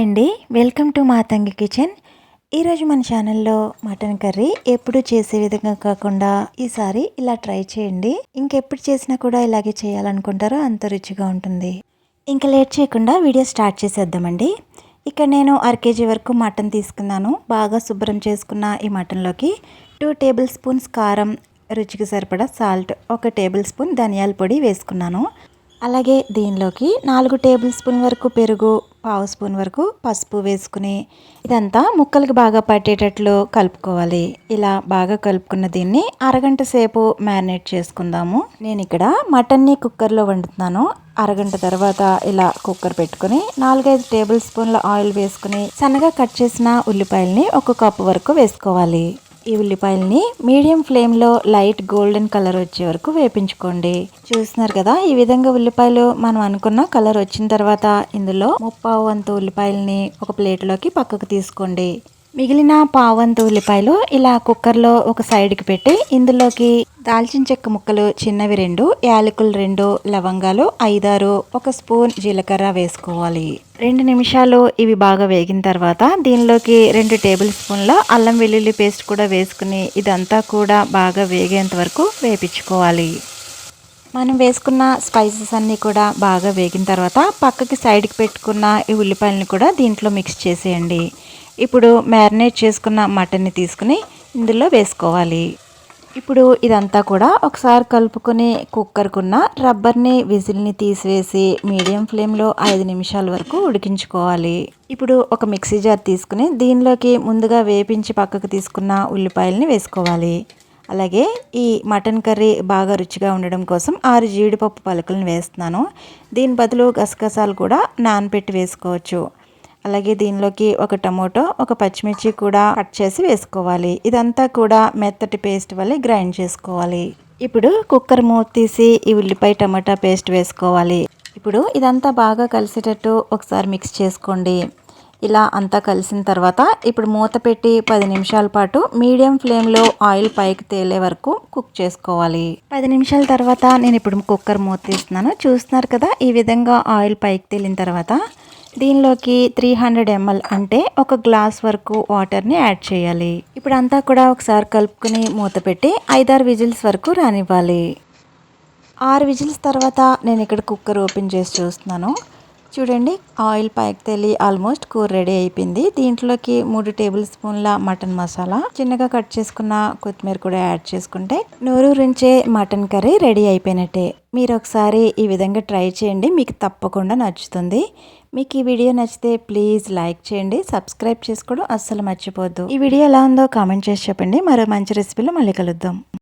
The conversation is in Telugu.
హాయ్ అండి, వెల్కమ్ టు మాతంగి కిచెన్. ఈరోజు మన ఛానల్లో మటన్ కర్రీ ఎప్పుడు చేసే విధంగా కాకుండా ఈసారి ఇలా ట్రై చేయండి. ఇంకెప్పుడు చేసినా కూడా ఇలాగే చేయాలనుకుంటారో అంత రుచిగా ఉంటుంది. ఇంకా లేట్ చేయకుండా వీడియో స్టార్ట్ చేసేద్దామండి. ఇక్కడ నేను 1/2 kg వరకు మటన్ తీసుకున్నాను. బాగా శుభ్రం చేసుకున్న ఈ మటన్లోకి 2 టేబుల్ స్పూన్స్ కారం, రుచికి సరిపడా సాల్ట్, 1 టేబుల్ స్పూన్ ధనియాల పొడి వేసుకున్నాను. అలాగే దీనిలోకి 4 టేబుల్ స్పూన్ వరకు పెరుగు, 1/2 స్పూన్ వరకు పసుపు వేసుకుని ఇదంతా ముక్కలకు బాగా పట్టేటట్లు కలుపుకోవాలి. ఇలా బాగా కలుపుకున్న దీన్ని అరగంట సేపు మ్యారినేట్ చేసుకుందాము. నేను ఇక్కడ మటన్ని కుక్కర్లో వండుతున్నాను. అరగంట తర్వాత ఇలా కుక్కర్ పెట్టుకుని 4-5 టేబుల్ స్పూన్ల ఆయిల్ వేసుకుని సన్నగా కట్ చేసిన ఉల్లిపాయల్ని 1 కప్పు వరకు వేసుకోవాలి. ఈ ఉల్లిపాయల్ని మీడియం ఫ్లేమ్లో లైట్ గోల్డెన్ కలర్ వచ్చే వరకు వేపించుకోండి. చూస్తున్నారు కదా, ఈ విధంగా ఉల్లిపాయలు మనం అనుకున్న కలర్ వచ్చిన తర్వాత ఇందులో 1/4 వంతు ఉల్లిపాయల్ని ఒక ప్లేట్లోకి పక్కకు తీసుకోండి. మిగిలిన 1/4 వంతు ఉల్లిపాయలు ఇలా కుక్కర్లో ఒక సైడ్కి పెట్టి ఇందులోకి దాల్చిన చెక్క ముక్కలు చిన్నవి 2, యాలకులు 2, లవంగాలు 5-6, 1 స్పూన్ జీలకర్ర వేసుకోవాలి. 2 నిమిషాలు ఇవి బాగా వేగిన తర్వాత దీనిలోకి 2 టేబుల్ స్పూన్ల అల్లం వెల్లుల్లి పేస్ట్ కూడా వేసుకుని ఇదంతా కూడా బాగా వేగేంత వరకు వేపించుకోవాలి. మనం వేసుకున్న స్పైసెస్ అన్నీ కూడా బాగా వేగిన తర్వాత పక్కకి సైడ్కి పెట్టుకున్న ఈ ఉల్లిపాయలను కూడా దీంట్లో మిక్స్ చేసేయండి. ఇప్పుడు మ్యారినేట్ చేసుకున్న మటన్ని తీసుకుని ఇందులో వేసుకోవాలి. ఇప్పుడు ఇదంతా కూడా ఒకసారి కలుపుకొని కుక్కర్కున్న రబ్బర్ని విజిల్ని తీసివేసి మీడియం ఫ్లేమ్లో 5 నిమిషాల వరకు ఉడికించుకోవాలి. ఇప్పుడు ఒక మిక్సీ జార్ తీసుకుని దీనిలోకి ముందుగా వేపించి పక్కకు తీసుకున్న ఉల్లిపాయలని వేసుకోవాలి. అలాగే ఈ మటన్ కర్రీ బాగా రుచిగా ఉండడం కోసం 6 జీడిపప్పు పలుకులను వేస్తున్నాను. దీని బదులు గసగసాలు కూడా నానబెట్టి వేసుకోవచ్చు. అలాగే దీనిలోకి 1 టమోటో, 1 పచ్చిమిర్చి కూడా కట్ చేసి వేసుకోవాలి. ఇదంతా కూడా మెత్తటి పేస్ట్ వల్ల గ్రైండ్ చేసుకోవాలి. ఇప్పుడు కుక్కర్ మూత తీసి ఈ ఉల్లిపాయ టమాటా పేస్ట్ వేసుకోవాలి. ఇప్పుడు ఇదంతా బాగా కలిసేటట్టు ఒకసారి మిక్స్ చేసుకోండి. ఇలా అంతా కలిసిన తర్వాత ఇప్పుడు మూత పెట్టి 10 నిమిషాల పాటు మీడియం ఫ్లేమ్లో ఆయిల్ పైకి తేలే వరకు కుక్ చేసుకోవాలి. 10 నిమిషాల తర్వాత నేను ఇప్పుడు కుక్కర్ మూత తీస్తున్నాను. చూస్తున్నారు కదా, ఈ విధంగా ఆయిల్ పైకి తేలిన తర్వాత దీనిలోకి 300 ml అంటే 1 గ్లాస్ వరకు వాటర్ని యాడ్ చేయాలి. ఇప్పుడు అంతా కూడా ఒకసారి కలుపుకుని మూత పెట్టి 5-6 విజిల్స్ వరకు రానివ్వాలి. 6 విజిల్స్ తర్వాత నేను ఇక్కడ కుక్కర్ ఓపెన్ చేసి చూస్తున్నాను. చూడండి, ఆయిల్ పైకి తేలి ఆల్మోస్ట్ కూర రెడీ అయిపోయింది. దీంట్లోకి 3 టేబుల్ స్పూన్ల మటన్ మసాలా, చిన్నగా కట్ చేసుకున్న కొత్తిమీర కూడా యాడ్ చేసుకుంటే నోరూరించే మటన్ కర్రీ రెడీ అయిపోయినట్టే. మీరు ఒకసారి ఈ విధంగా ట్రై చేయండి, మీకు తప్పకుండా నచ్చుతుంది. మీకు ఈ వీడియో నచ్చితే ప్లీజ్ లైక్ చేయండి, సబ్స్క్రైబ్ చేసుకోవడం అస్సలు మర్చిపోవద్దు. ఈ వీడియో ఎలా ఉందో కామెంట్ చేసి చెప్పండి. మరో మంచి రెసిపీలో మళ్ళీ కలుద్దాం.